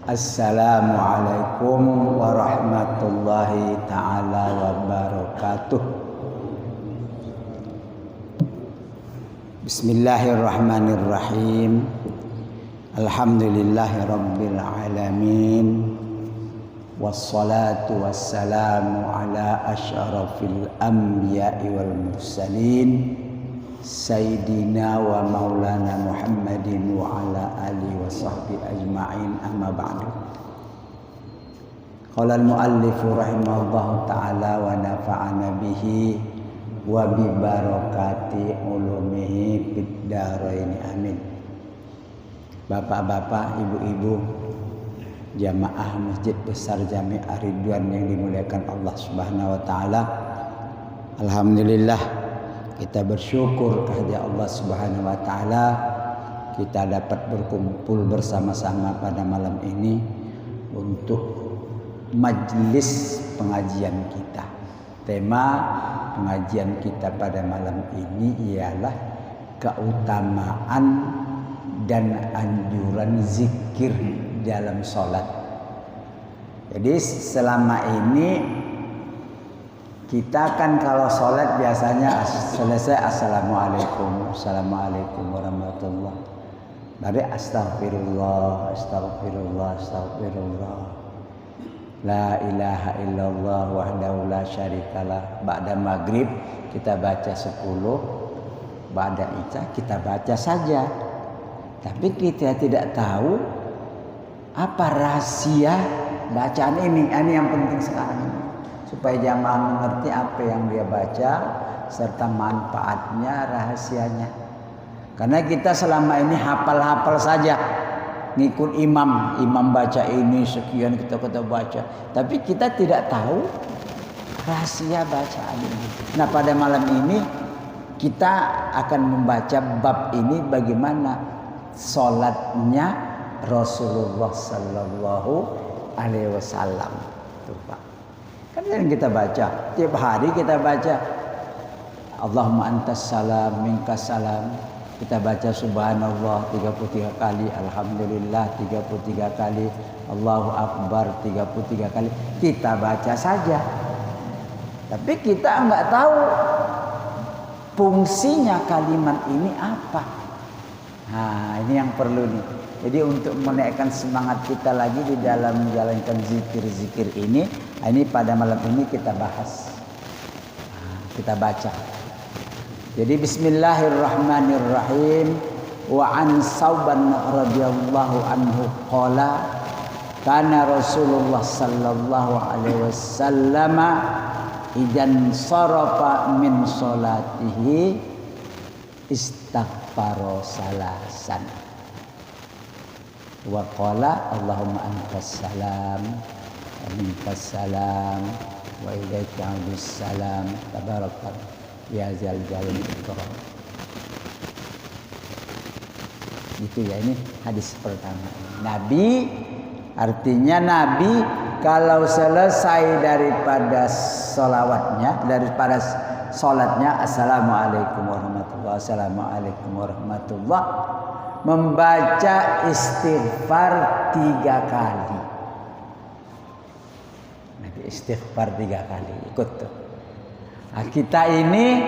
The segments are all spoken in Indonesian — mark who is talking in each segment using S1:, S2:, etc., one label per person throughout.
S1: Assalamualaikum warahmatullahi ta'ala wabarakatuh. Bismillahirrahmanirrahim. Alhamdulillahi rabbil alamin. Wassalatu wassalamu ala asyrafil anbiya'i wal mursalin Sayyidina wa maulana Muhammadin wa ala alihi wa sahbihi ajma'in, amma ba'du. Qala al-muallifu rahimahullahu ta'ala wa nafa'ana bihi wa bi barakati ulumihi fid dharain, amin. Bapak-bapak, ibu-ibu, jamaah Masjid Besar Jami' Ar-Ridwan yang dimuliakan Allah Subhanahu wa taala. Alhamdulillah, kita bersyukur kehadirat Allah Subhanahu wa taala kita dapat berkumpul bersama-sama pada malam ini untuk majelis pengajian kita. Tema pengajian kita pada malam ini ialah keutamaan dan anjuran zikir dalam sholat. Jadi selama ini kita kan kalau sholat biasanya selesai assalamualaikum warahmatullah. Baru astagfirullah. La ilaha illallah wahdahu la syarikalah. Ba'da maghrib kita baca 10. Ba'da isya kita baca saja. Tapi kita tidak tahu apa rahasia bacaan ini. Ini yang penting sekarang ini, supaya jamaah mengerti apa yang dia baca serta manfaatnya, rahasianya. Karena kita selama ini hafal-hafal saja, ngikut imam baca ini sekian kita baca, tapi kita tidak tahu rahasia bacaan ini. Nah, pada malam ini kita akan membaca bab ini, bagaimana sholatnya Rasulullah Sallallahu Alaihi Wasallam. Tuh, Pak. Kan yang kita baca tiap hari, kita baca Allahumma antas salam minkas salam. Kita baca subhanallah 33 kali, alhamdulillah 33 kali, Allahu akbar 33 kali. Kita baca saja. Tapi kita enggak tahu fungsinya kalimat ini apa. Nah, ini yang perlu nih. Jadi untuk menaikkan semangat kita lagi di dalam menjalankan zikir-zikir ini pada malam ini kita bahas. Kita baca. Jadi bismillahirrahmanirrahim. Wa an Sauban radhiyallahu anhu qala kana Rasulullah sallallahu alaihi wasallam idan sarafa min salatihi istaghfara salasan. Wa qala Allahumma antas salam wa minkas salam wa ilaika abdus salam tabarakal ya zal jalal ikram. Itu ya, ini hadis pertama. Nabi, artinya Nabi kalau selesai daripada sholawatnya, daripada sholatnya assalamualaikum warahmatullah, assalamualaikum warahmatullah, membaca istighfar 3 kali. Nabi istighfar 3 kali. Ikut tuh. Nah, kita ini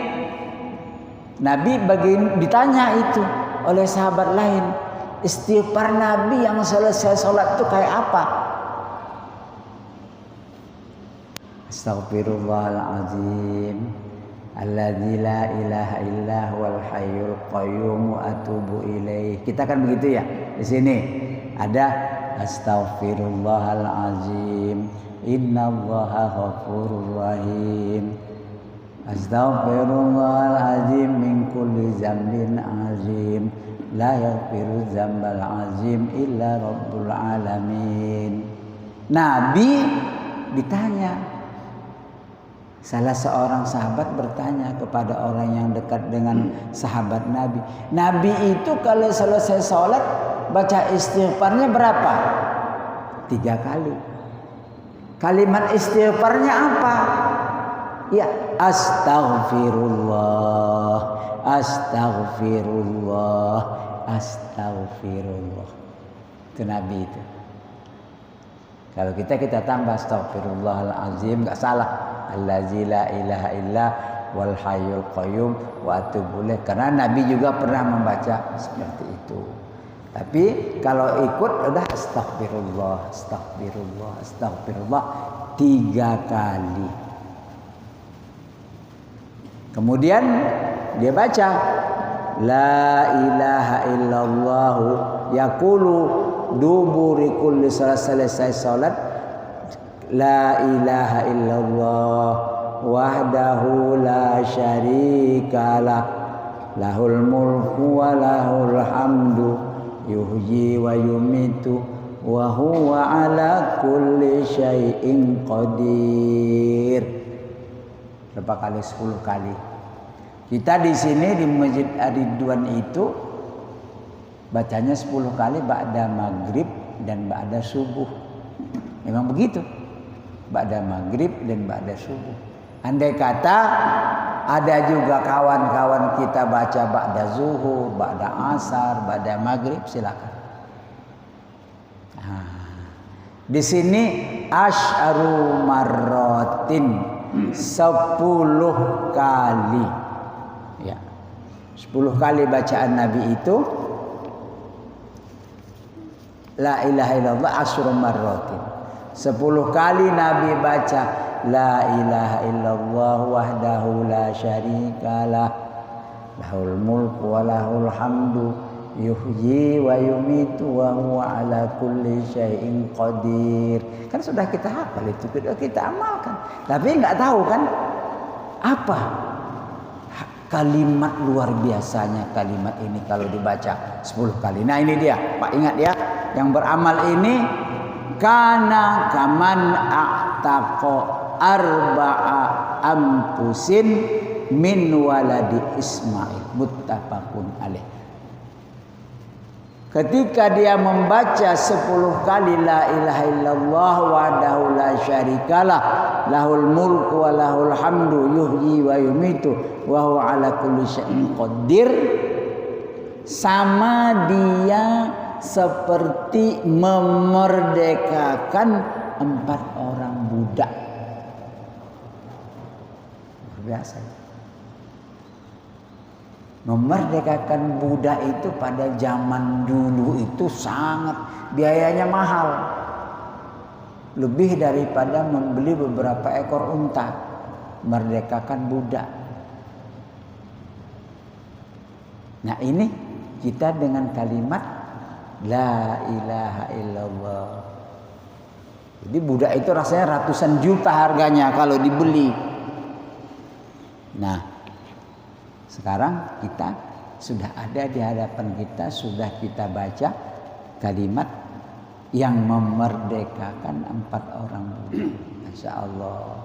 S1: Nabi ditanya itu oleh sahabat lain, istighfar Nabi yang selesai sholat itu kayak apa? Astaghfirullahaladzim alladzi la ilaha illa huwal hayyul qayyum atubu ilaih. Kita kan begitu ya. Di sini ada astaghfirullahalazim innallaha ghafurur rahim. Astaghfirullahalazim min kulli dzambin azim la yaghfiru dzambal azim illa rabbul alamin. Nabi ditanya, salah seorang sahabat bertanya kepada orang yang dekat dengan sahabat Nabi. Nabi itu kalau selesai sholat baca istighfarnya berapa? 3 kali. Kalimat istighfarnya apa? Ya, astaghfirullah, astaghfirullah, astaghfirullah. Itu Nabi itu. Kalau kita tambah astagfirullahalazim, enggak salah. Allazi la ilaha illa wal hayyul qayyum wa atubu ilaih. Karena Nabi juga pernah membaca seperti itu. Tapi kalau ikut udah astagfirullah, astagfirullah, astagfirullah 3 kali. Kemudian dia baca la ilaha illallah yaqulu duburi kulli salat, selesai salat, la ilaha illallah wahdahu la syarikalah lahul mulku wa lahul hamdu yuhyi wa yumitu wa huwa ala kulli syai'in qadir. Berapa kali? 10 kali. Kita di sini di Masjid Ar-Ridwan itu bacanya 10 kali ba'da maghrib dan ba'da subuh. Memang begitu. Ba'da maghrib dan ba'da subuh. Andai kata ada juga kawan-kawan kita baca ba'da zuhur, ba'da asar, ba'da maghrib, silakan. Di sini asy'aru marratin 10 kali. Ya. 10 kali bacaan Nabi itu la ilaha illallah asy'aru marratin. 10 kali Nabi baca la ilaha illallah wahdahu la syarikalah lahul mulku wa lahul hamdu yuhyi wa yumitu wa huwa ala kulli syai'in qadir. Kan sudah kita hafal itu, kita amalkan. Tapi enggak tahu kan apa kalimat luar biasanya kalimat ini kalau dibaca 10 kali. Nah, ini dia, Pak, ingat ya, yang beramal ini kana kaman a'taqa arba'a ampusin min waladi Ismail muttafaqun alaih. Ketika dia membaca 10 kali la ilaha illallah wahdahu la syarikalah lahul mulku wa lahul hamdu yuhyi wa yumitu wa huwa ala kulli syai'in qadir, sama dia seperti memerdekakan 4 orang budak. Luar biasa. Memerdekakan budak itu pada zaman dulu itu sangat biayanya mahal. Lebih daripada membeli beberapa ekor unta. Merdekakan budak. Nah, ini kita dengan kalimat la ilaha illallah. Jadi budak itu rasanya ratusan juta harganya kalau dibeli. Nah, sekarang kita sudah ada di hadapan kita, sudah kita baca kalimat yang memerdekakan 4 orang budak. Masya Allah.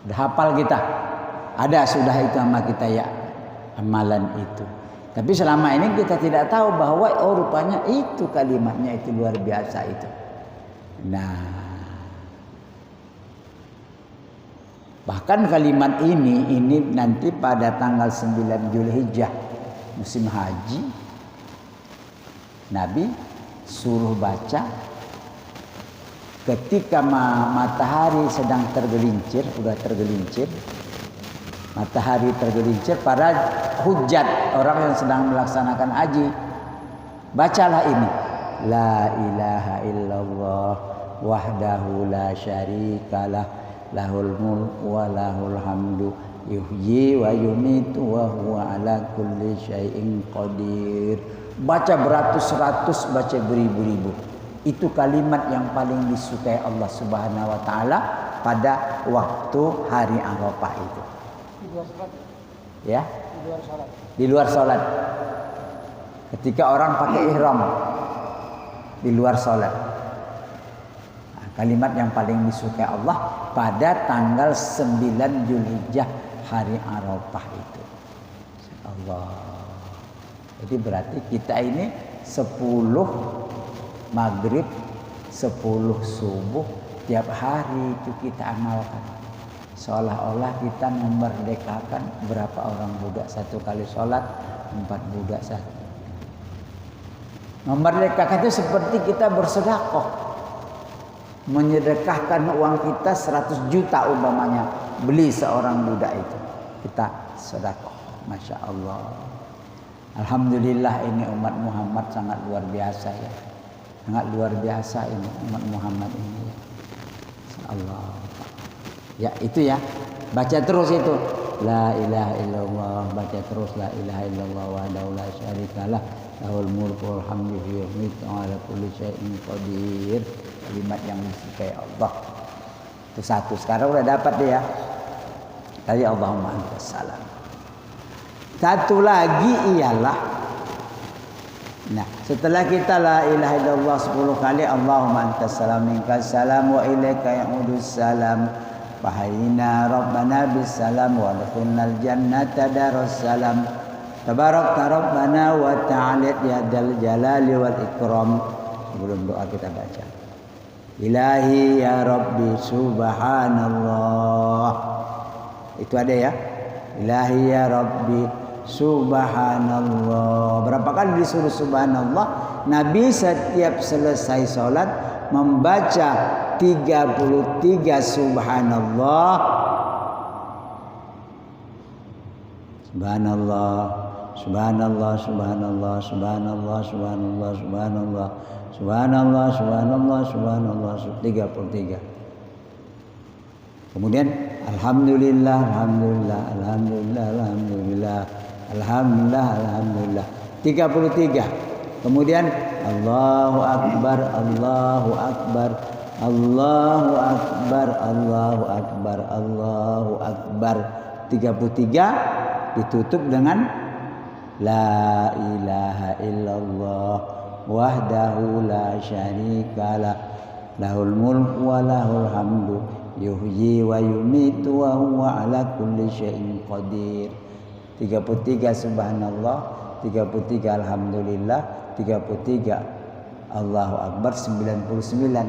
S1: Sudah hafal kita. Ada sudah itu sama kita ya amalan itu. Tapi selama ini kita tidak tahu bahwa rupanya itu kalimatnya itu luar biasa itu. Nah, bahkan kalimat ini nanti pada tanggal 9 Zulhijjah musim haji Nabi suruh baca ketika matahari sedang tergelincir, sudah tergelincir. Matahari tergelincir, para hujjat, orang yang sedang melaksanakan haji, bacalah ini la ilaha illallah wahdahu la syarikalah lahul mulku wa lahul hamdu yuhyi wa yumitu wa huwa ala kulli syai'in qadir. Baca beratus-ratus, baca beribu-ribu. Itu kalimat yang paling disukai Allah Subhanahu wa taala pada waktu hari Arafah itu. Di luar salat. Ya? Di luar salat. Di luar salat. Ketika orang pakai ihram di luar salat. Kalimat yang paling disukai Allah pada tanggal 9 Zulhijjah hari Arafah itu. Allah. Jadi berarti kita ini 10 maghrib, 10 subuh tiap hari itu kita amalkan. Seolah-olah kita memerdekakan berapa orang budak satu kali sholat, 4 budak satu. Memerdekakan itu seperti kita bersedekah. menyedekahkan uang kita 100 juta umpamanya, beli seorang budak itu, kita sedekah. Masya Allah. Alhamdulillah, ini umat Muhammad sangat luar biasa ya. Sangat luar biasa ini umat Muhammad ini ya. Allah. Ya itu ya. Baca terus itu. La ilaha illallah, baca terus la ilaha illallah wahdahu la syarikalah, lahul mulku wal hamdu wa yumiitu ala kulli syai'in qadir. Kalimat yang disukai Allah. Itu satu. Sekarang udah dapat dia. Tadi Allahumma antas salam. Satu lagi ialah, nah setelah kita la ilaha illallah 10 kali, Allahumma antas salam minkas salam wa ilaika ya'udus salam, fahayina rabbana bis salam wa adkhilnal jannata daras salam, tabarakta rabbana wa ta'ala ya dal jalali wal ikram. Sebelum doa kita baca Ilahi ya Rabbi subhanallah. Itu ada ya. Ilahi ya Rabbi subhanallah. Berapa kali disuruh subhanallah? Nabi setiap selesai sholat membaca 33 subhanallah. Subhanallah, subhanallah, subhanallah, subhanallah, subhanallah, subhanallah, subhanallah, subhanallah, subhanallah, 33. Kemudian alhamdulillah, alhamdulillah, alhamdulillah, alhamdulillah, alhamdulillah, alhamdulillah, 33. Kemudian Allahu akbar, Allahu akbar, Allahu akbar, Allahu akbar, Allahu akbar, 33 ditutup dengan la ilaha illallah wahdahu la syarikalah, lahul mulku wa lahul hamdu yuhyi wa yumitu wa huwa ala kulli syai'in qadir. 33 subhanallah, 33 alhamdulillah, 33 Allahu akbar, 99.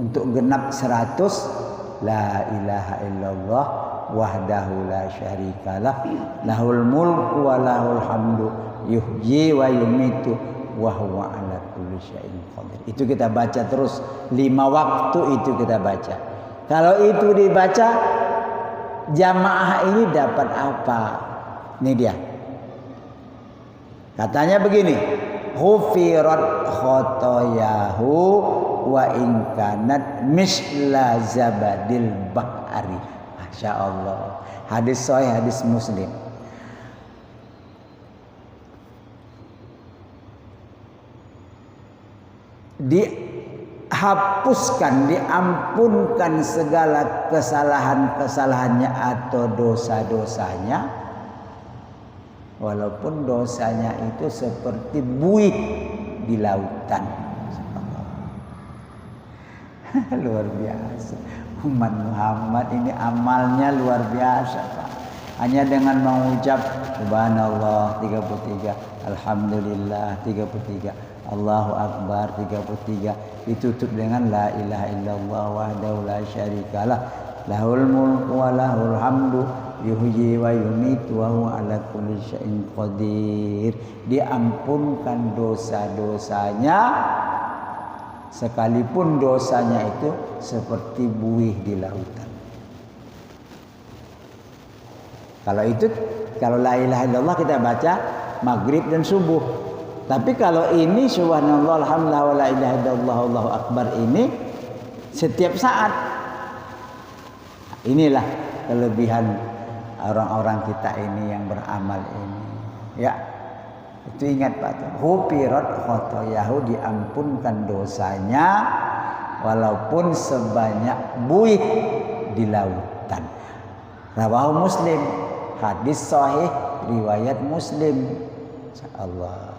S1: Untuk genap 100 la ilaha illallah wahdahu la syarikalah, lahul mulku wa lahul hamdu yuhyi wa yumitu wa huwa ala kulli syai'in qadir. Itu kita baca terus 5 waktu, itu kita baca. Kalau itu dibaca, jamaah ini dapat apa? Ini dia. Katanya begini, ghufirat khotoyahu wa in kanat misla zabadil bahari. Masya Allah. Hadis sahih, hadis Muslim. Dihapuskan, diampunkan segala kesalahan-kesalahannya atau dosa-dosanya, walaupun dosanya itu seperti buih di lautan. Luar biasa. Umat Muhammad ini amalnya luar biasa, Pak. Hanya dengan mengucap subhanallah 33, alhamdulillah 33, Allahu akbar 33, ditutup dengan la ilaha illallah wahdahu la syarikalah, lahul mulku wa lahul hamdu yuhyi wa yumitu wa huwa ala kulli syai'in qadir. Diampunkan dosa-dosanya, sekalipun dosanya itu seperti buih di lautan. Kalau la ilaha illallah kita baca maghrib dan subuh. Tapi kalau ini subhanallah alhamdulillah wa la ilaha illallah Allahu akbar ini setiap saat. Inilah kelebihan orang-orang kita ini yang beramal ini. Ya. Itu ingat Pak, ghufirat khotoyahu, diampunkan dosanya walaupun sebanyak buih di lautan. Rawahu Muslim, hadis sahih riwayat Muslim. Insyaallah.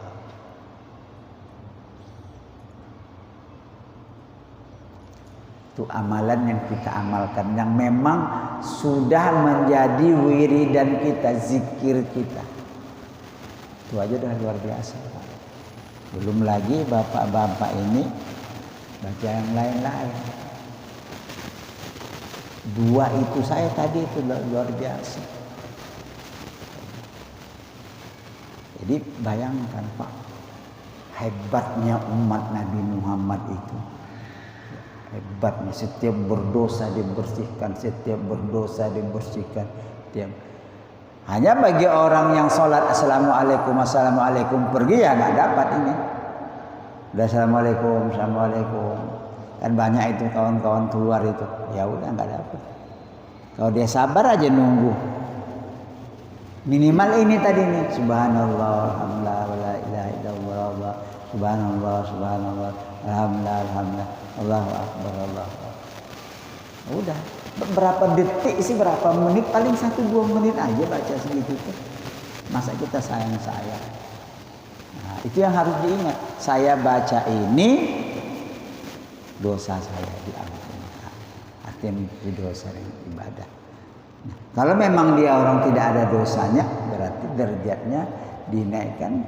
S1: Itu amalan yang kita amalkan, yang memang sudah menjadi wiridan kita, zikir kita. Itu aja udah luar biasa, Pak. Belum lagi bapak-bapak ini baca yang lain-lain. 2 itu saya tadi itu luar biasa. Jadi bayangkan Pak, hebatnya umat Nabi Muhammad itu. Hebatnya, setiap berdosa dibersihkan, setiap berdosa dibersihkan. Hanya bagi orang yang sholat assalamualaikum assalamualaikum pergi ya nggak dapat ini. Udah assalamualaikum assalamualaikum. Kan banyak itu kawan-kawan keluar itu, ya udah nggak dapat. Kalau dia sabar aja nunggu. Minimal ini tadi nih, subhanallah, alhamdulillah, wala ilaha illallah, subhanallah, subhanallah, alhamdulillah, alhamdulillah, Allahu akbar, Allahu akbar. Udah, berapa detik sih, berapa menit, paling 1-2 menit aja baca segitu tuh. Masa kita sayang-sayang. Nah, itu yang harus diingat. Saya baca ini, dosa saya diampuni. Artinya dosa dan ibadah. Nah, kalau memang dia orang tidak ada dosanya, berarti derajatnya dinaikkan,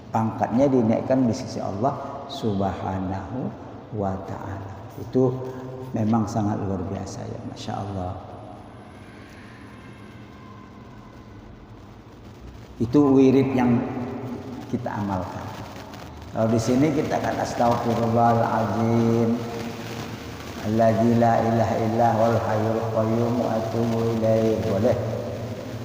S1: pangkatnya dinaikkan di sisi Allah Subhanahu wa ta'ala. Itu memang sangat luar biasa ya, Masya Allah. Itu wirid yang kita amalkan. Kalau di sini kita kan astaghfirullahaladzim, alladzi la ilaha illa huwal hayyul qayyum wa atubu ilaih. Boleh.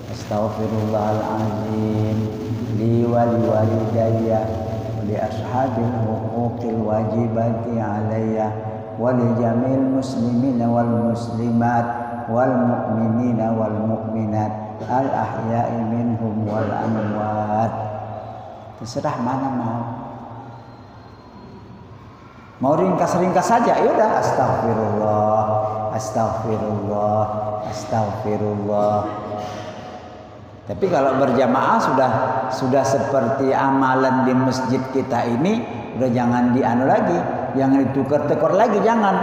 S1: Astaghfirullahaladzim li wa li walidayya wa li ashabil huquqil wajibati alayya wa li jamil muslimina wal muslimat wal mu'minina wal mu'minat al ahya'i minhum wal amwat. Terserah mana mau ringkas-ringkas saja, ya udah astagfirullah, astagfirullah, astagfirullah. Tapi kalau berjamaah sudah seperti amalan di masjid kita ini, udah jangan dianu lagi, jangan ditukar-tukar lagi, jangan.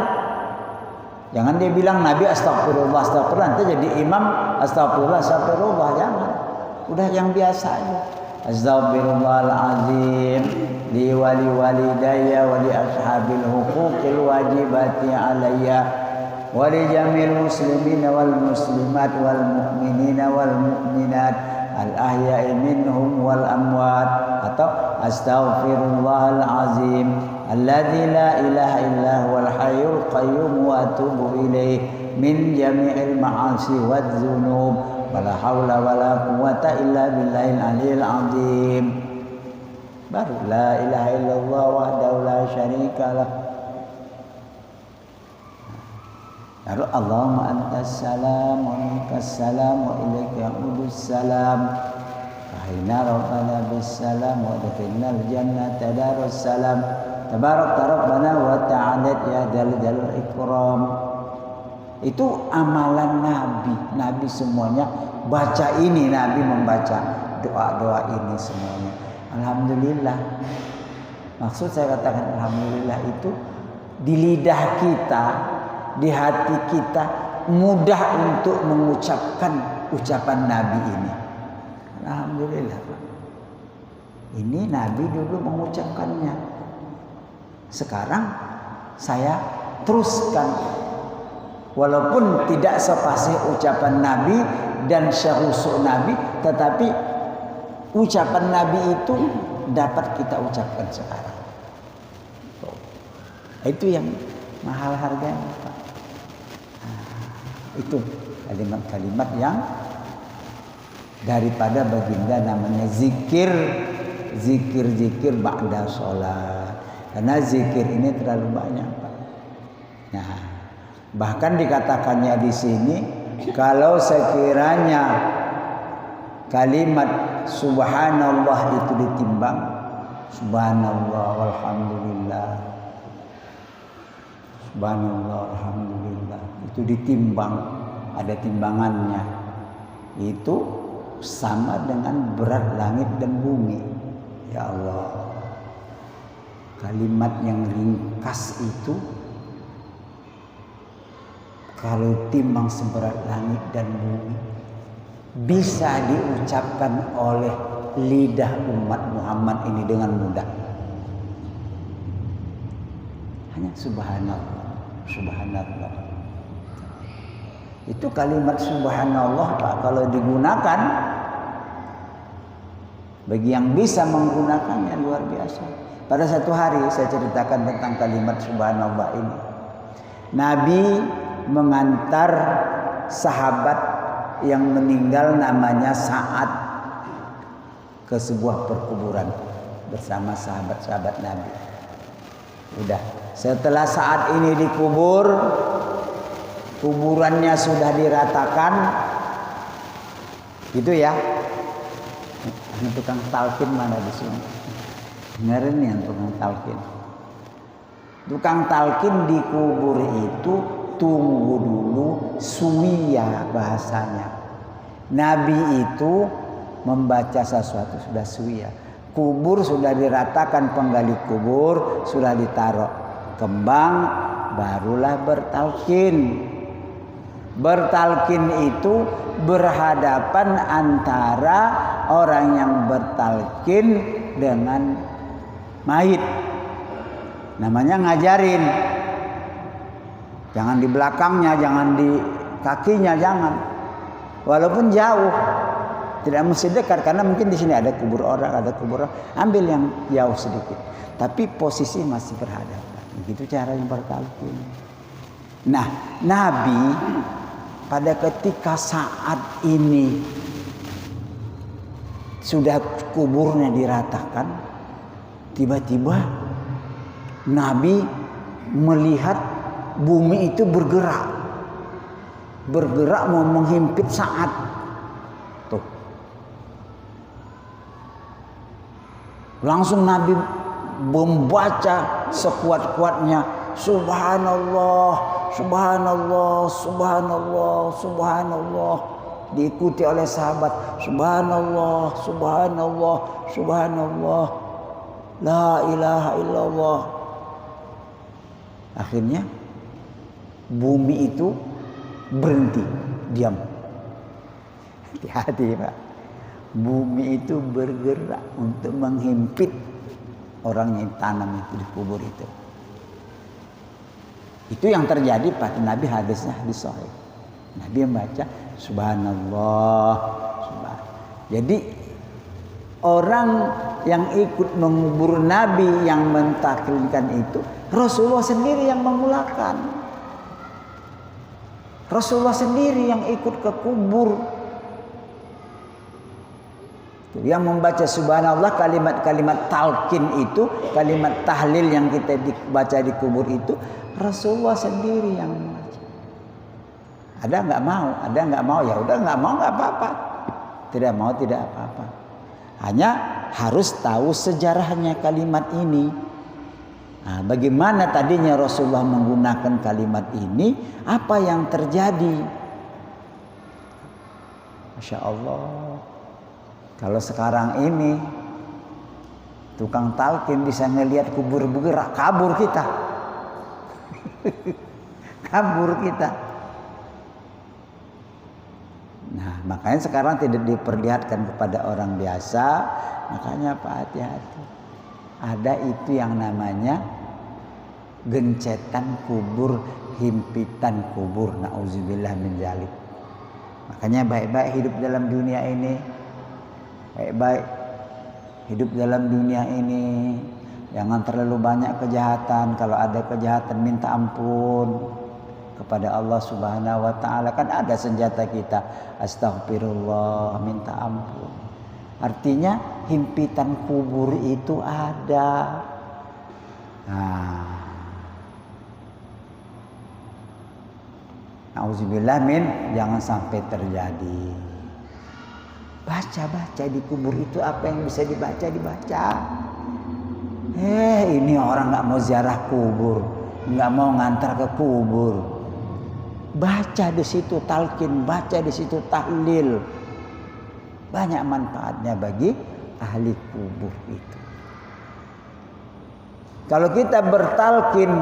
S1: Jangan dia bilang Nabi astagfirullah, astagfirullah, nanti jadi imam astagfirullah, astagfirullah, jangan. Udah yang biasa aja. Astaghfirullahaladzim li wali walidayya wa li ashabil huquqil wajibati alayya wa li jamil muslimina wal muslimat wal mu'minina wal mu'minat al ahya'i minhum wal amwat. Atau astaghfirullahaladzim alladzi la ilaha illa huwal hayyul qayyum wa atubu ilaih min jami'il ma'asi wad dzunub. Wala haula wala quwata illa billahil aliyil azim. Baru la ilaha illallah wahdahu la syarikalah. Lalu Allahumma antas salam wa minkas salam wa ilaika ya'udus salam. Rahina rabbana bis salam wa adkhilnal jannata darus salam. Tabarakta rabbana wa ta'ala ya dzal jalal ikram. Itu amalan Nabi semuanya baca ini, Nabi membaca doa-doa ini semuanya. Alhamdulillah. Maksud saya katakan alhamdulillah itu di lidah kita, di hati kita mudah untuk mengucapkan ucapan Nabi ini. Alhamdulillah. Ini Nabi dulu mengucapkannya. Sekarang saya teruskan. Walaupun tidak sepasih ucapan Nabi dan syarusuk Nabi, tetapi ucapan Nabi itu dapat kita ucapkan sekarang. Itu yang mahal harganya, Pak. Itu kalimat-kalimat yang daripada baginda namanya zikir ba'da sholat. Karena zikir ini terlalu banyak, Pak. Nah, bahkan dikatakannya di sini, kalau sekiranya kalimat subhanallah itu ditimbang, subhanallah walhamdulillah, subhanallah alhamdulillah, itu ditimbang, ada timbangannya, itu sama dengan berat langit dan bumi. Ya Allah, kalimat yang ringkas itu kalau timbang seberat langit dan bumi, bisa diucapkan oleh lidah umat Muhammad ini dengan mudah. Hanya subhanallah, subhanallah. Itu kalimat subhanallah, Pak, kalau digunakan, bagi yang bisa menggunakannya luar biasa. Pada satu hari saya ceritakan tentang kalimat subhanallah ini. Nabi mengantar sahabat yang meninggal namanya Sa'ad ke sebuah perkuburan bersama sahabat-sahabat Nabi. Udah, setelah Sa'ad ini dikubur, kuburannya sudah diratakan, gitu ya. Ini tukang talqin mana di sini? Ngeren nih tukang talqin. Tukang talqin dikubur itu tunggu dulu suwiya bahasanya. Nabi itu membaca sesuatu sudah suwiya. Kubur sudah diratakan, penggali kubur sudah ditaruh kembang, barulah bertalqin. Bertalqin itu berhadapan antara orang yang bertalqin dengan mayit. Namanya ngajarin. Jangan di belakangnya, jangan di kakinya, jangan. Walaupun jauh, tidak mesti dekat karena mungkin di sini ada kubur orang, ambil yang jauh sedikit. Tapi posisi masih berhadapan. Begitu cara yang bertalqin. Nah, Nabi pada ketika saat ini sudah kuburnya diratakan, tiba-tiba Nabi melihat bumi itu bergerak mau menghimpit Sa'ad. Tuh. Langsung Nabi membaca sekuat-kuatnya, Subhanallah, Subhanallah, Subhanallah, Subhanallah. Diikuti oleh sahabat, Subhanallah, Subhanallah, Subhanallah, La ilaha illallah. Akhirnya bumi itu berhenti, diam. Hati-hati Pak. Bumi itu bergerak untuk menghimpit orang yang tanam itu di kubur itu. Itu yang terjadi pada Nabi, hadisnya hadis sahih. Nabi membaca Subhanallah, Subhanallah. Jadi orang yang ikut mengubur Nabi yang mentaklilkan itu Rasulullah sendiri yang memulakan. Rasulullah sendiri yang ikut ke kubur. Yang membaca Subhanallah, kalimat-kalimat talqin itu, kalimat tahlil yang kita baca di kubur itu Rasulullah sendiri yang membaca. Ada nggak mau, ada nggak mau, ya udah nggak mau nggak apa-apa. Tidak mau tidak apa-apa. Hanya harus tahu sejarahnya kalimat ini. Nah, bagaimana tadinya Rasulullah menggunakan kalimat ini, apa yang terjadi? Masya Allah. Kalau sekarang ini tukang talqin bisa ngelihat kubur bergerak, kabur kita. Kabur kita. Nah, makanya sekarang tidak diperlihatkan kepada orang biasa. Makanya Pak, hati-hati. Ada itu yang namanya gencetan kubur, himpitan kubur. Nauzubillah min dzalik. Makanya baik-baik hidup dalam dunia ini. Baik-baik hidup dalam dunia ini. Jangan terlalu banyak kejahatan. Kalau ada kejahatan minta ampun kepada Allah Subhanahu wa taala. Kan ada senjata kita, astagfirullah, minta ampun. Artinya himpitan kubur itu ada. Nauzubillah min, jangan sampai terjadi. Baca-baca di kubur itu, apa yang bisa dibaca. Ini orang nggak mau ziarah kubur, nggak mau ngantar ke kubur. Baca di situ talqin, baca di situ tahlil. Banyak manfaatnya bagi ahli kubur itu. Kalau kita bertalqin,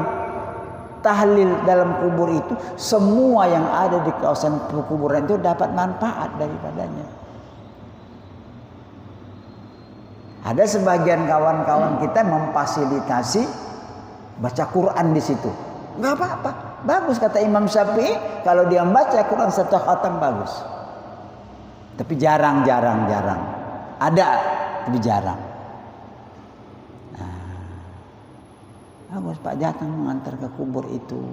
S1: tahlil dalam kubur itu, semua yang ada di kawasan kuburan itu dapat manfaat daripadanya. Ada sebagian kawan-kawan kita memfasilitasi baca Quran di situ. Nggak apa-apa, bagus kata Imam Syafi'i. Kalau dia membaca Quran satu khatam bagus. Tapi jarang. Ada, tapi jarang. Bagus Pak, datang mengantar ke kubur itu.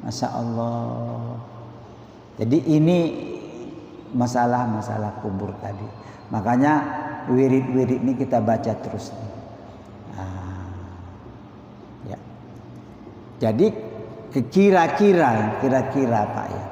S1: Masya Allah. Jadi ini masalah kubur tadi. Makanya wirid-wirid ini kita baca terus. Ya. Jadi kira-kira Pak ya.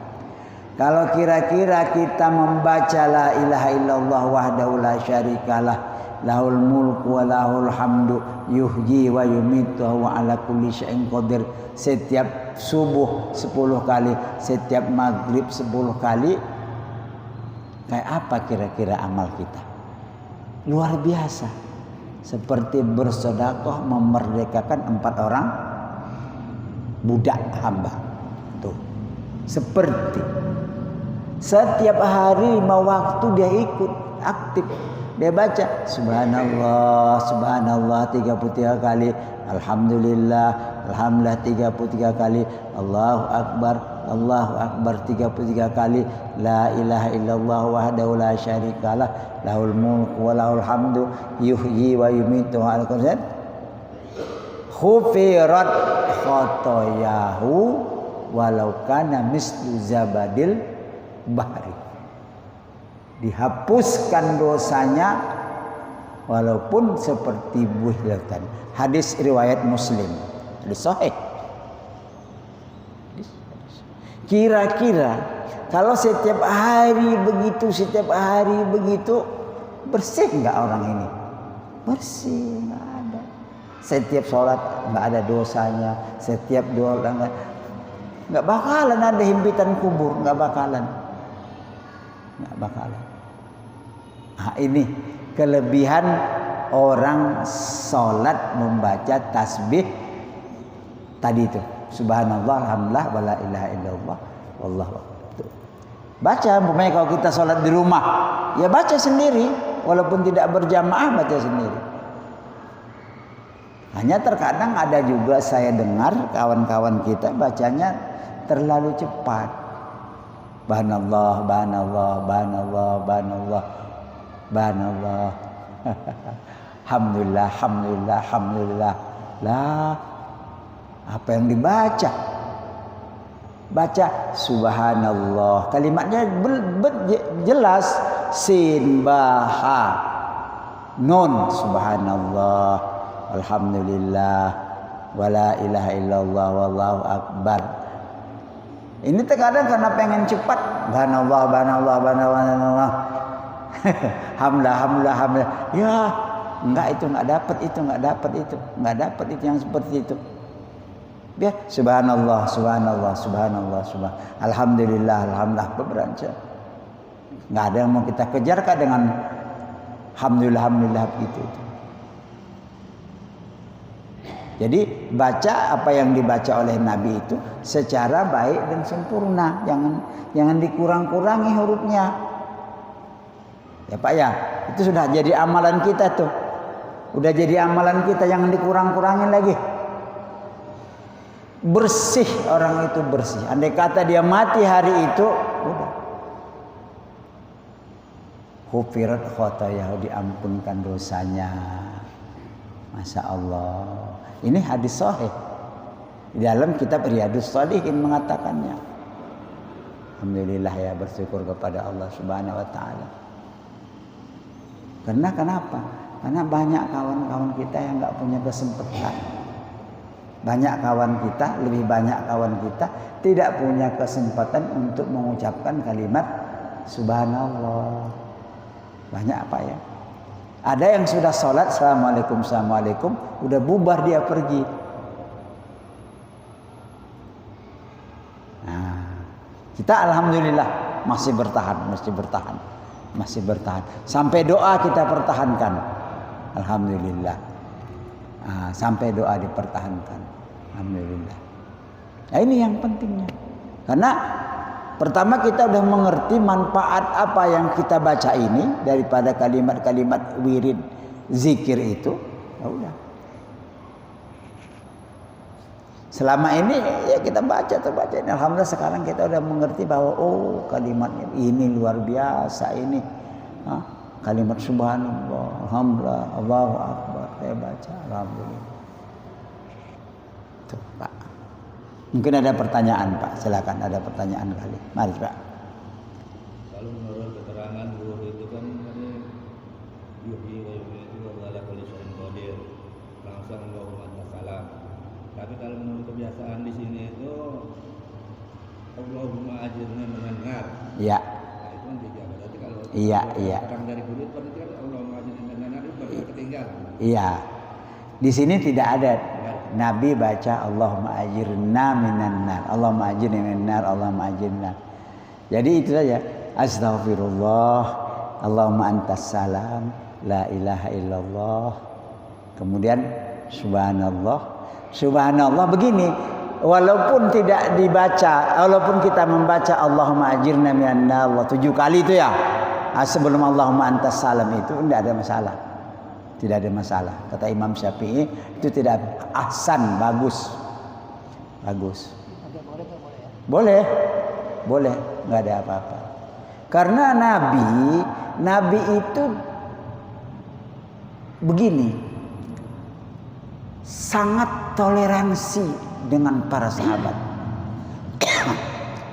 S1: Kalau kira-kira kita membaca la ilaha illallah wahdahu la syarikalah lahul mulku wa lahul hamdu yuhyi wa yumitu wa ala kulli syai'in qadir setiap subuh 10 kali, setiap maghrib 10 kali, kayak apa kira-kira amal kita? Luar biasa. Seperti bersedekah memerdekakan 4 orang budak hamba. Tuh. Seperti setiap hari 5 waktu dia ikut aktif. Dia baca subhanallah, subhanallah 33 kali, alhamdulillah, alhamdulillah 33 kali, Allahu akbar 33 kali, la ilaha illallah wahdahu la syarikalah, lahul mulku wa lahul hamdu, yuhyi wa yumitu wa ala kulli syai'in khufirat khotoyahu walau kana mislu zabadil bahri. Dihapuskan dosanya walaupun seperti buih lautan. Hadis riwayat Muslim. Hadis sahih. Kira-kira kalau setiap hari begitu bersih enggak orang ini? Bersih, enggak ada. Setiap sholat enggak ada dosanya, setiap doa enggak bakalan ada himpitan kubur, enggak bakalan. Nah, ini kelebihan orang sholat membaca tasbih tadi itu. Subhanallah, alhamdulillah, wala ilaha illallah, wallahu akbar. Baca, umpamanya kalau kita sholat di rumah, ya baca sendiri, walaupun tidak berjamaah baca sendiri. Hanya terkadang ada juga saya dengar kawan-kawan kita bacanya terlalu cepat. Subhanallah, subhanallah, subhanallah, subhanallah, subhanallah. Alhamdulillah, alhamdulillah, alhamdulillah. Lah, apa yang dibaca? Baca subhanallah. Kalimatnya jelas. Sin, ba, ha, nun. Subhanallah, alhamdulillah, wala ilaha illallah, wallahu akbar. Ini terkadang karena pengen cepat. Subhanallah, subhanallah, subhanallah. Hamdah, hamdah, hamdah. Ya, enggak dapat itu yang seperti itu. Biar subhanallah, subhanallah, subhanallah, subhanallah. Alhamdulillah, alhamdulillah beranjak. Enggak ada yang mau kita kejar dengan alhamdulillah, alhamdulillah begitu. Jadi baca apa yang dibaca oleh Nabi itu secara baik dan sempurna, jangan dikurang-kurangi hurufnya. Ya Pak ya, itu sudah jadi amalan kita tuh. Udah jadi amalan kita, jangan dikurang-kurangin lagi. Bersih orang itu bersih. Andai kata dia mati hari itu, udah. Khufirat khotoyahu, diampunkan dosanya. Masya Allah. Ini hadis sahih. Di dalam kitab Riyadhus Shalihin mengatakannya. Alhamdulillah ya, bersyukur kepada Allah Subhanahu wa taala. Karena kenapa? Karena banyak kawan-kawan kita yang enggak punya kesempatan. Banyak kawan kita, lebih banyak kawan kita tidak punya kesempatan untuk mengucapkan kalimat subhanallah. Banyak apa ya? Ada yang sudah sholat, assalamualaikum, assalamualaikum, udah bubar dia pergi. Nah, kita alhamdulillah masih bertahan. Sampai doa kita pertahankan. Alhamdulillah. Nah, sampai doa dipertahankan. Alhamdulillah. Nah, ini yang pentingnya. Karena pertama kita sudah mengerti manfaat apa yang kita baca ini daripada kalimat-kalimat wirid zikir itu. Ya udah. Selama ini ya kita baca. Alhamdulillah sekarang kita sudah mengerti bahwa oh kalimatnya ini luar biasa ini. Kalimat subhanallah, alhamdulillah, Allahu akbar. Saya baca alhamdulillah. Tuh, Pak. Mungkin ada pertanyaan Pak, silakan ada pertanyaan kali. Mari Pak.
S2: Kalau menurut keterangan zuhur itu kan ini yuhyi wa yumiitu wa ala kulli syai'in qadir. Langsung Allahumma salam. Tapi kalau menurut kebiasaan di sini itu Allahumma ajirna minan nar.
S1: Iya.
S2: Nah, itu kan tiga. Berarti kalau
S1: Iya.
S2: orang dari dulu berarti kan Allahumma ajirna minan nar itu berarti ketinggalan.
S1: Iya. Di sini tidak ada Nabi baca Allahumma ajirna minan nar. Allahumma ajirna minan nar, Allahumma ajirna. Jadi itu saja. Astaghfirullah, Allahumma antas salam, la ilaha illallah. Kemudian subhanallah. Subhanallah begini, walaupun tidak dibaca, walaupun kita membaca Allahumma ajirna minan nar 7 kali itu ya. Sebelum Allahumma antas salam itu tidak ada masalah. Tidak ada masalah. Kata Imam Syafi'i itu tidak ahsan, bagus. Bagus. Boleh. Boleh, nggak ada apa-apa. Karena Nabi itu begini. Sangat toleransi dengan para sahabat.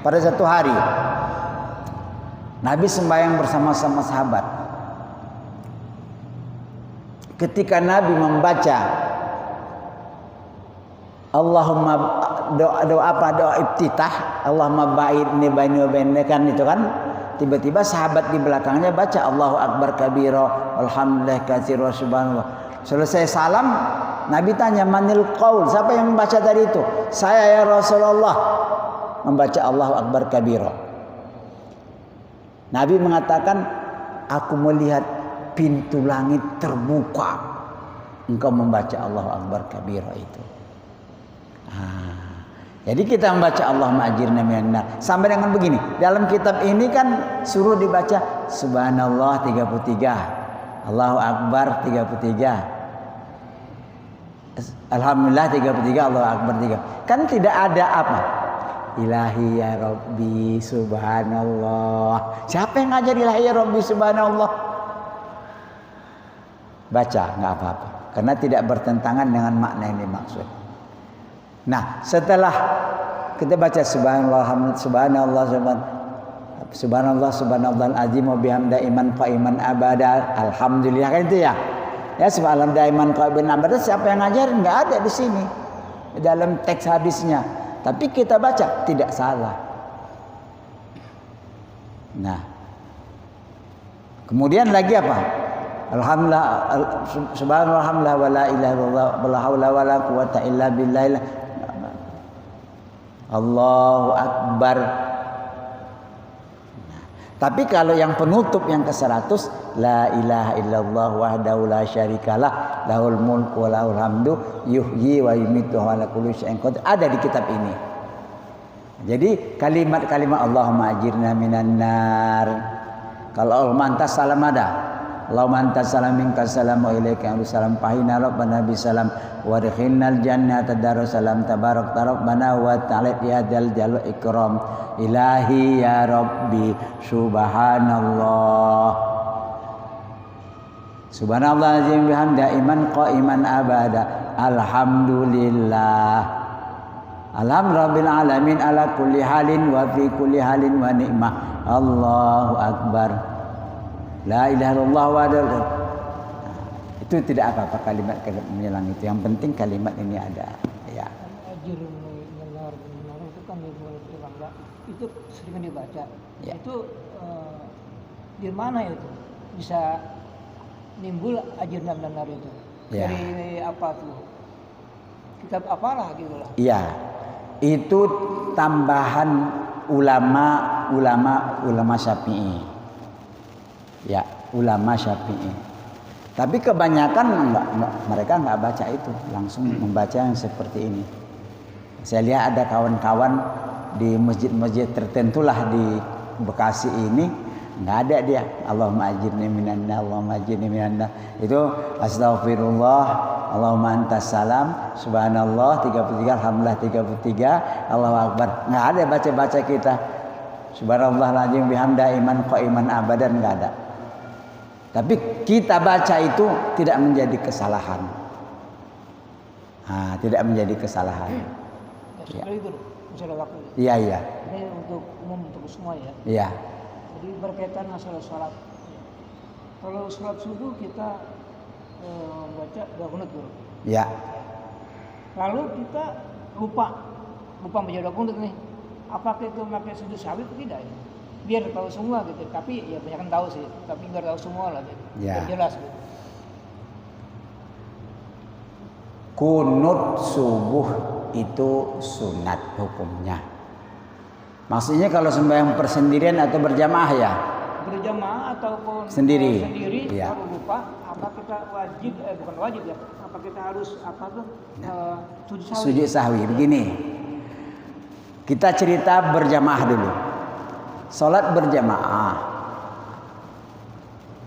S1: Pada satu hari Nabi sembahyang bersama-sama sahabat. Ketika Nabi membaca Allahumma doa iftitah, Allahumma ba'idni baini wa bainaka itu kan, tiba-tiba sahabat di belakangnya baca Allahu akbar kabira alhamdulillah katsira subhanallah. Selesai salam, Nabi tanya manil qaul, siapa yang membaca tadi itu? Saya ya Rasulullah, membaca Allahu akbar kabira. Nabi mengatakan, aku melihat pintu langit terbuka, engkau membaca Allahu akbar kabira itu. Jadi kita membaca Allahumma ajirna minan nar sampai dengan begini. Dalam kitab ini kan suruh dibaca subhanallah 33, Allahu akbar 33, alhamdulillah 33, Allahu akbar 3. Kan tidak ada apa? Ilahi ya Rabbi subhanallah. Siapa yang ngajar ilahi ya Rabbi subhanallah? Baca, nggak apa-apa. Karena tidak bertentangan dengan makna yang dimaksud. Nah, setelah kita baca subhanallah subhanallah azim wa bihamda iman qaiman abada alhamdulillah kan itu ya. Ya subhanallah daiman qaiman abada, siapa yang ngajar? Enggak ada di sini. Dalam teks hadisnya. Tapi kita baca tidak salah. Nah. Kemudian lagi apa? Alhamdulillah subhanallah alhamdulillah wa la ilaha illallah wa la haula wa la quwata illa billah. Allahu akbar. Nah, tapi kalau yang penutup yang ke-100 la ilaha illallah wahdahu la syarikalah lahul mulku wa lahul hamdu yuhyi wa yumiitu wa ala kulli syai'in qadir, ada di kitab ini. Jadi kalimat-kalimat Allahumma ajirna minan nar. Kalau Allahumma antas salam ada. Allahumma antas salam minkas salam wa ilaika salam fahina rabbana bisalam wa adkhilnal jannata darussalam tabarak rabbana wa ta'ala ya dzal jalal ikram ilahi ya rabbi subhanallah subhanallah azim bihamda iman qaiman abada alhamdulillah alhamdulillah alamin ala kulli halin wa fi kulli halin wa ni'mah Allahu akbar la ilaha illallah wa itu tidak apa-apa kalimat menyelang itu, yang penting kalimat ini ada ya.
S3: Ajir benar itu kan itu sering dibaca ya. Itu di mana itu bisa nimbul ajir benar itu ya. Dari apa tuh kitab apalah gitu lah
S1: iya, itu tambahan ulama Syafi'i ya, ulama Syafi'i. Tapi kebanyakan mereka nggak baca itu, langsung membaca yang seperti ini. Saya lihat ada kawan-kawan di masjid-masjid tertentulah di Bekasi ini nggak ada dia Allahumma ajirni minan nar, Allahumma ajirni minan nar. Itu astaghfirullah, Allahumma antas salam, subhanallah 33, alhamdulillah 33, Allahu akbar. Nggak ada baca-baca kita. Subhanallah lazim bihamda iman qaiman abadan, nggak ada. Tapi kita baca itu tidak menjadi kesalahan. Tidak menjadi kesalahan. Ya.
S3: Sekali dulu, masalah waktu.
S1: Iya, iya.
S3: Ini untuk umum untuk semua ya.
S1: Iya.
S3: Jadi berkaitan masalah sholat. Kalau sholat subuh kita baca 2 qunut dulu.
S1: Iya.
S3: Lalu kita lupa baca 2 qunut nih. Apakah itu pakai sujud sahwi atau tidak ya? Biar tahu semua gitu. Tapi ya banyak kan tahu sih. Tapi nggak tahu semua lah gitu.
S1: Ya.
S3: Biar jelas gitu.
S1: Kunut subuh itu sunat hukumnya. Maksudnya kalau sembahyang persendirian atau berjamaah ya?
S3: Berjamaah ataupun
S1: Sendiri.
S3: sendiri
S1: Ya.
S3: kalau lupa apa kita wajib bukan wajib ya, apa kita harus apa tuh sujud sahwi.
S1: Sujud sahwi begini. Kita cerita berjamaah dulu. Salat berjamaah.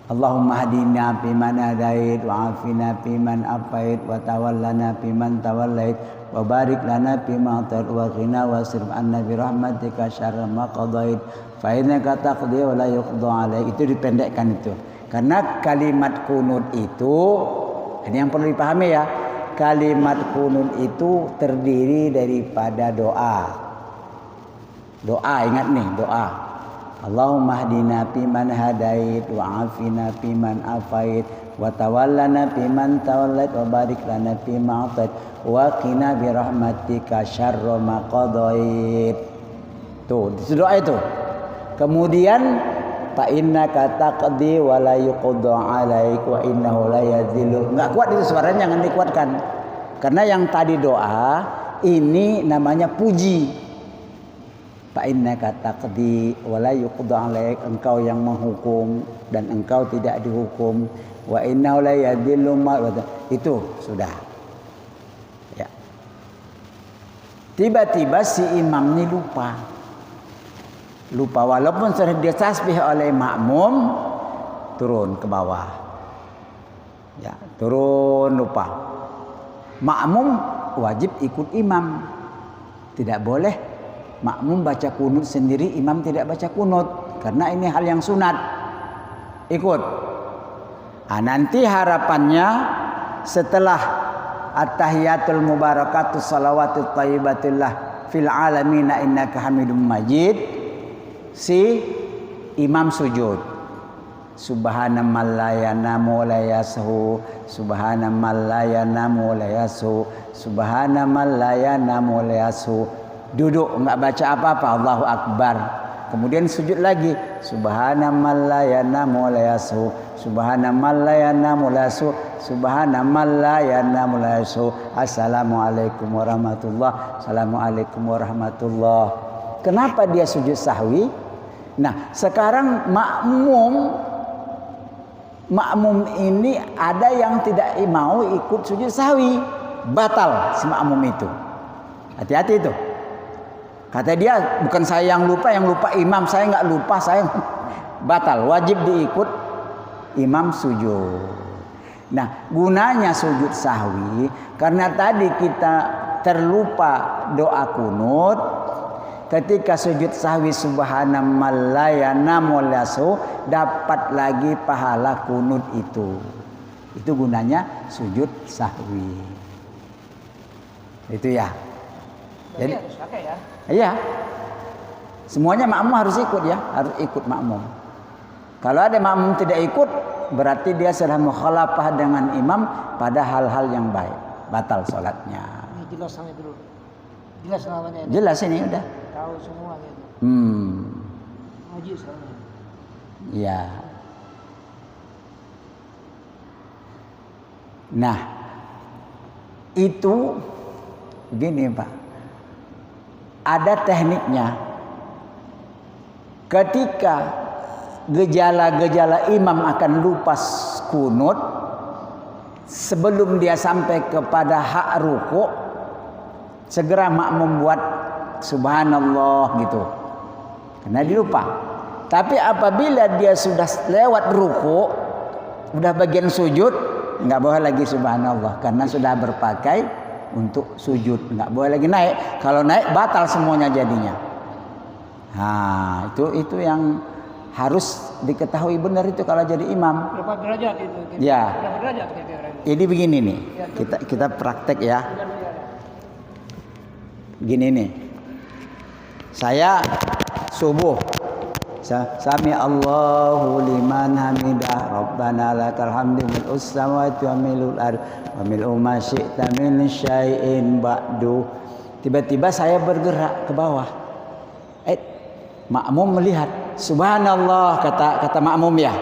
S1: Allahumma hadina fiman hadait wa afina fiman afait wa tawallana fiman tawallait wa barik lana fima atait wa qina wasrif anna bi rahmatika syarra ma qadait fa innaka taqdi wa la yuqda alaik. Itu dipendekkan itu. Karena kalimat kunut itu ini yang perlu dipahami ya. Kalimat kunut itu terdiri daripada doa. Doa, ingat nih, doa. Allahumma hdina fiman hadait wa afina fiman afait wa tawallana fiman tawallait wa barik lana fima atait wa qina bi rahmatika syarra ma qadait. Tuh, itu doa itu. Kemudian fa innaka taqdi wa la yuqda alaik wa innahu la yadhillu. Enggak kuat itu suaranya, jangan dikuatkan. Karena yang tadi doa ini namanya puji. Fa innaka taqdi wa la yuqda alaik, engkau yang menghukum dan engkau tidak dihukum. Wa innahu la yadhillu ma, itu sudah. Ya. Tiba-tiba si imam ini lupa walaupun sudah ditasbih oleh makmum, turun ke bawah. Ya, turun lupa. Makmum wajib ikut imam. Tidak boleh makmum baca kunut sendiri, imam tidak baca kunut, karena ini hal yang sunat. Ikut. Nanti harapannya setelah at-tahiyatul mubarakatus salawatut thayyibatullah fil alamin innaka hamidum majid, si imam sujud. Subhanallahi la yanamu la yashu, subhanallahi la yanamu la yashu, subhanallahi la yanamu la yashu. Duduk enggak baca apa-apa, Allahu Akbar. Kemudian sujud lagi, subhanallahi la yanamu la yashu, subhanallahi la yanamu la yashu, subhanallahi la yanamu la yashu. Assalamualaikum warahmatullahi, assalamualaikum warahmatullahi. Kenapa dia sujud sahwi? Nah, sekarang makmum ini ada yang tidak mau ikut sujud sahwi, batal si makmum itu. Hati-hati itu. Kata dia, bukan saya yang lupa imam, saya nggak lupa, saya batal, wajib diikut imam sujud. Nah, gunanya sujud sahwi karena tadi kita terlupa doa kunut. Ketika sujud sahwi subhanallahi dapat lagi pahala kunut itu. Itu gunanya sujud sahwi. Itu ya. Jadi
S3: harus pakai ya.
S1: Iya. Semuanya makmum harus ikut ya, harus ikut makmum. Kalau ada makmum tidak ikut, berarti dia sudah mukhalafah dengan imam pada hal-hal yang baik, batal sholatnya.
S3: Ini jelas sampai dulu. Jelas namanya ini.
S1: Jelas ini udah.
S3: Tahu semua gitu. Ngaji soalnya.
S1: Iya. Nah, itu begini Pak. Ada tekniknya. Ketika gejala-gejala imam akan lupa kunut, sebelum dia sampai kepada hak ruku, segera makmum buat subhanallah gitu. Karena dia lupa. Tapi apabila dia sudah lewat ruku, udah bagian sujud, nggak boleh lagi subhanallah karena sudah berpakai untuk sujud, nggak boleh lagi naik. Kalau naik batal semuanya jadinya. Nah, itu yang harus diketahui benar itu kalau jadi imam.
S3: Berapa derajat itu?
S1: Ya.
S3: Berapa derajat kira-kira?
S1: Ini begini nih. Kita praktek ya. Gini nih. Saya subuh Sami Allahu liman hamidah Rabbana lakal hamdu mil'us samawati wa mil'ul ardh wa mil'u ma syi'ta min syai'in ba'du. Tiba-tiba saya bergerak ke bawah. Makmum melihat. Subhanallah kata makmum ya.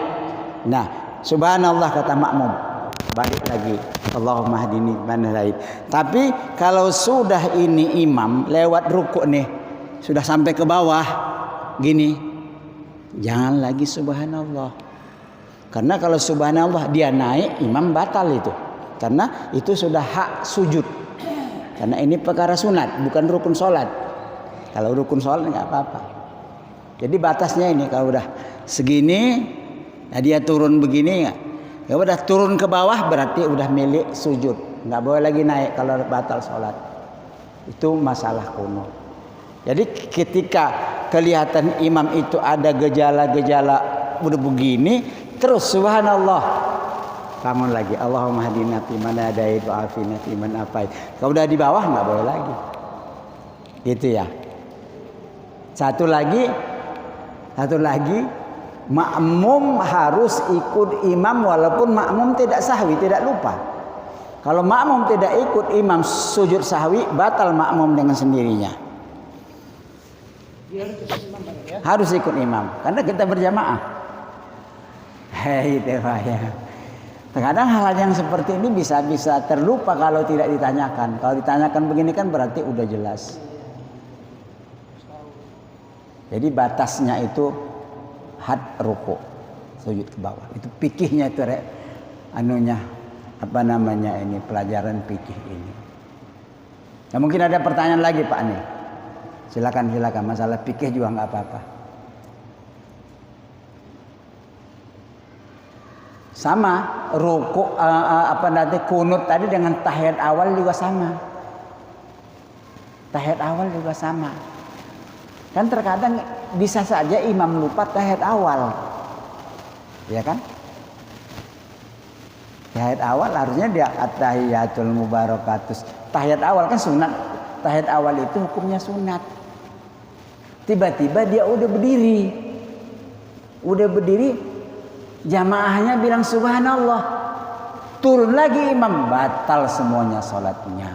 S1: Nah, subhanallah kata makmum. Balik lagi. Allahumma hadini man hadait. Tapi kalau sudah ini imam lewat rukuk nih, sudah sampai ke bawah gini, jangan lagi subhanallah. Karena kalau subhanallah dia naik, imam batal itu. Karena itu sudah hak sujud. Karena ini perkara sunat, bukan rukun sholat. Kalau rukun sholat nggak apa-apa. Jadi batasnya ini, kalau udah segini, nah dia turun begini, ya udah turun ke bawah berarti udah milik sujud. Nggak boleh lagi naik kalau batal sholat. Itu masalah kunut. Jadi ketika kelihatan imam itu ada gejala-gejala udah begini, terus subhanallah, bangun lagi. Allahumma hadina fi man hadait wa afina fi man afait. Kalau udah di bawah nggak boleh lagi. Gitu ya. Satu lagi, makmum harus ikut imam walaupun makmum tidak sahwi, tidak lupa. Kalau makmum tidak ikut imam sujud sahwi, batal makmum dengan sendirinya. Harus ikut imam karena kita berjamaah. Hei, itu ya. Terkadang hal yang seperti ini bisa terlupa kalau tidak ditanyakan. Kalau ditanyakan begini kan berarti udah jelas. Jadi batasnya itu had ruku, sujud ke bawah. Itu fikihnya itu pelajaran fikih ini. Nah, mungkin ada pertanyaan lagi Pak nih. Silakan masalah fikih juga nggak apa-apa. Sama ruku kunut tadi dengan tahiyat awal juga sama. Tahiyat awal juga sama. Kan terkadang bisa saja imam lupa tahiyat awal. Ya kan? Tahiyat awal harusnya dia at-tahiyatul mubarakatus. Tahiyat awal kan sunat. Tahiyat awal itu hukumnya sunat. Tiba-tiba dia udah berdiri, jamaahnya bilang subhanallah, turun lagi imam, batal semuanya sholatnya.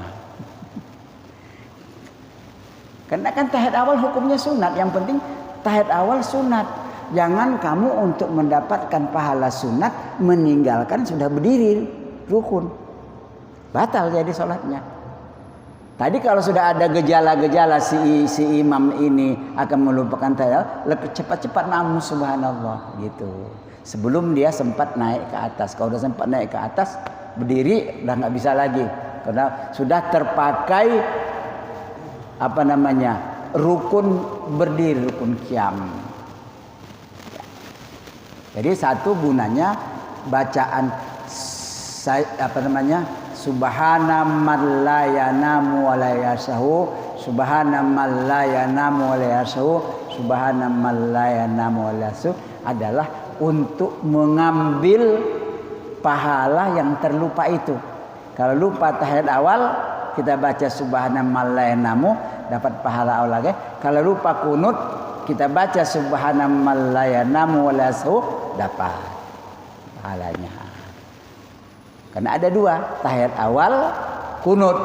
S1: Karena kan tahiyat awal hukumnya sunat, yang penting tahiyat awal sunat. Jangan kamu untuk mendapatkan pahala sunat meninggalkan sudah berdiri rukun, batal jadi sholatnya. Tadi kalau sudah ada gejala-gejala si imam ini akan melupakan tahiyat, cepat-cepat makmum subhanallah gitu. Sebelum dia sempat naik ke atas. Kalau sudah sempat naik ke atas, berdiri udah nggak bisa lagi karena sudah terpakai rukun berdiri, rukun qiyam. Jadi satu gunanya bacaan Subhana man la yanamu wa la yasahu, Subhana man la yanamu wa la yasahu, Subhana man la yanamu wa la yasahu adalah untuk mengambil pahala yang terlupa itu. Kalau lupa tahiyat awal, kita baca Subhana man la yanamu, dapat pahala awal lagi. Kalau lupa kunut, kita baca Subhana man la yanamu wa la yasahu, dapat pahalanya. Karena ada dua, tahiyat awal, kunut.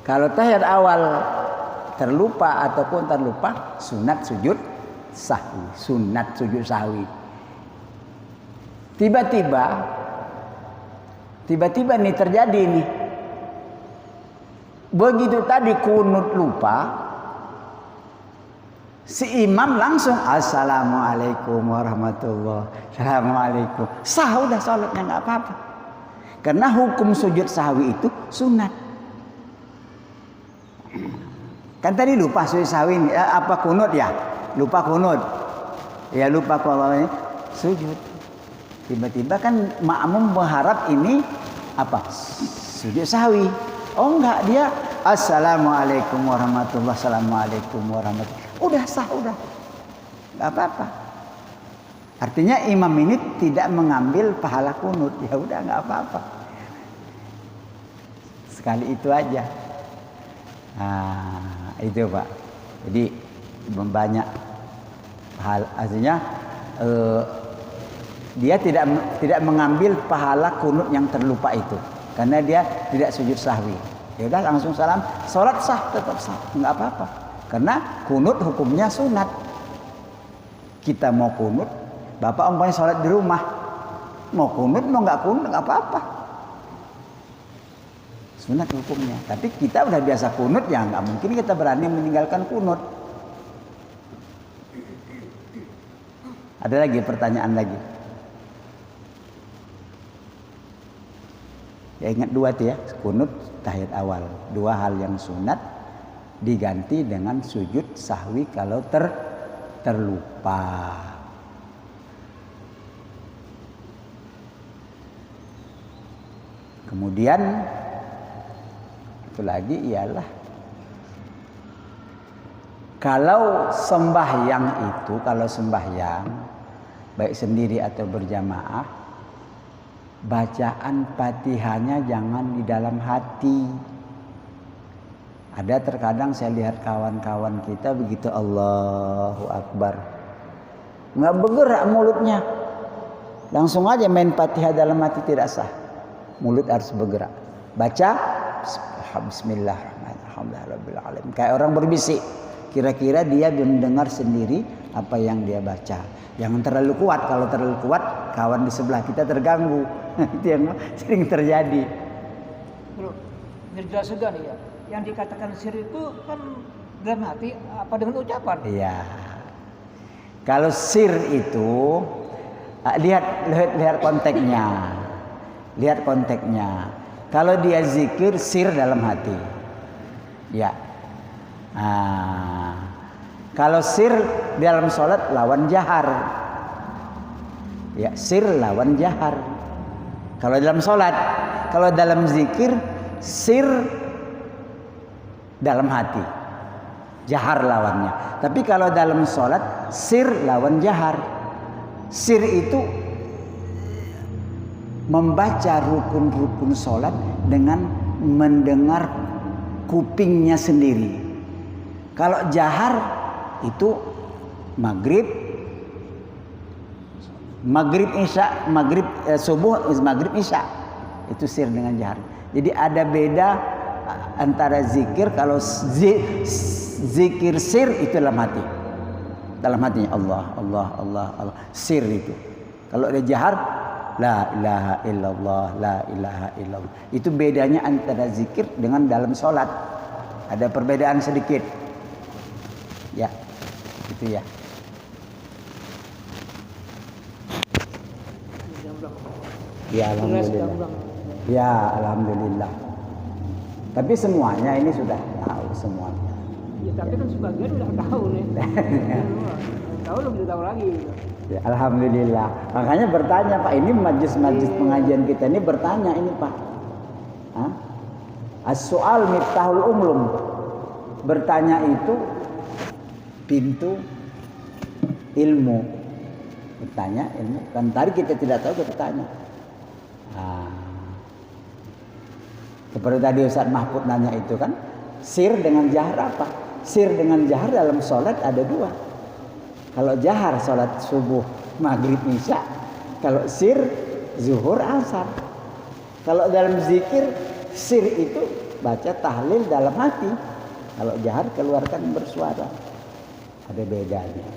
S1: Kalau tahiyat awal terlupa ataupun terlupa, sunat sujud sahwi. Sunat sujud sahwi. Tiba-tiba nih terjadi nih. Begitu tadi kunut lupa, si imam langsung assalamualaikum warahmatullahi wabarakatuh. Sah udah sholatnya nggak apa-apa. Karena hukum sujud sahwi itu sunat. Kan tadi lupa sujud sahwi kunut ya? Lupa kunut. Ya lupa kunut sujud. Tiba-tiba kan makmum berharap ini sujud sahwi. Oh enggak, dia assalamualaikum warahmatullahi wabarakatuh. Udah sah, udah. Enggak apa-apa. Artinya imam ini tidak mengambil pahala kunut. Ya udah nggak apa-apa. Sekali itu aja. Nah, itu Pak. Jadi banyak hal, artinya dia tidak mengambil pahala kunut yang terlupa itu karena dia tidak sujud sahwi. Ya udah langsung salam, salat sah, tetap sah, enggak apa-apa. Karena kunut hukumnya sunat. Kita mau kunut, Bapak umpamanya salat di rumah, mau kunut mau enggak kunut enggak apa-apa. Sunat hukumnya. Tapi kita udah biasa kunut, ya enggak mungkin kita berani meninggalkan kunut. Ada lagi pertanyaan lagi? Ya ingat dua tuh ya, kunut tahiyat awal. Dua hal yang sunat diganti dengan sujud sahwi kalau terlupa. Kemudian itu lagi ialah kalau sembahyang baik sendiri atau berjamaah, bacaan Fatihahnya jangan di dalam hati. Ada terkadang saya lihat kawan-kawan kita begitu Allahu Akbar, nggak bergerak mulutnya, langsung aja main Fatihah dalam hati, tidak sah. Mulut harus bergerak. Baca Bismillahirrahmanirrahim. Kayak orang berbisik. Kira-kira dia mendengar sendiri apa yang dia baca. Jangan terlalu kuat. Kalau terlalu kuat, kawan di sebelah kita terganggu. Itu yang sering terjadi.
S3: Bro, biar jelas juga nih ya. Yang dikatakan sir itu kan dalam hati apa dengan ucapan?
S1: Iya. Kalau sir itu lihat konteksnya. Lihat konteksnya. Kalau dia zikir, sir dalam hati. Ya. Kalau sir dalam sholat lawan jahar. Ya, sir lawan jahar. Kalau dalam sholat, kalau dalam zikir, sir dalam hati, jahar lawannya. Tapi kalau dalam sholat, sir lawan jahar. Sir itu membaca rukun-rukun sholat dengan mendengar kupingnya sendiri. Kalau jahar itu maghrib isya, subuh, maghrib isya, itu sir dengan jahar. Jadi ada beda antara zikir. Kalau zikir sir itu dalam hati, dalam hatinya Allah, sir itu. Kalau ada jahar, la ilaha illallah, la ilaha illallah. Itu bedanya antara zikir dengan dalam sholat. Ada perbedaan sedikit. Ya, itu ya. Ya alhamdulillah. Ya alhamdulillah. Tapi semuanya ini sudah tahu semuanya.
S3: Ya tapi kan sebagian udah tahu nih. Tahu lebih tahu lagi.
S1: Ya, alhamdulillah. Makanya bertanya Pak, ini majlis-majlis pengajian kita ini bertanya ini Pak. As-su'al miftahul umlum. Bertanya itu pintu ilmu. Bertanya ilmu. Kan tadi kita tidak tahu, kita tanya. Seperti tadi Ustaz Mahfud nanya itu kan, sir dengan jahar apa? Sir dengan jahar dalam sholat ada dua. Kalau jahar sholat subuh, maghrib, isya. Kalau sir, zuhur, asar. Kalau dalam zikir, sir itu baca tahlil dalam hati. Kalau jahar keluarkan bersuara. Ada bedanya.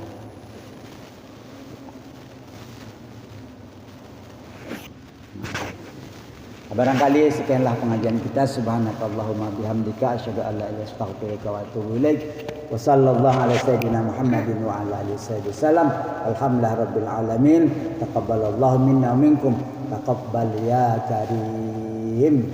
S1: Barangkali sekianlah pengajian kita. Subhanakallahumma bihamdika asyhadu an la ilaha illa anta astaghfiruka wa atubu ilaik. Wa sallallahu ala sayyidina Muhammadin wa ala alihi wasallam. Alhamdulillah rabbil alamin. Taqabbalallahu minna wa minkum. Taqabbal ya karim.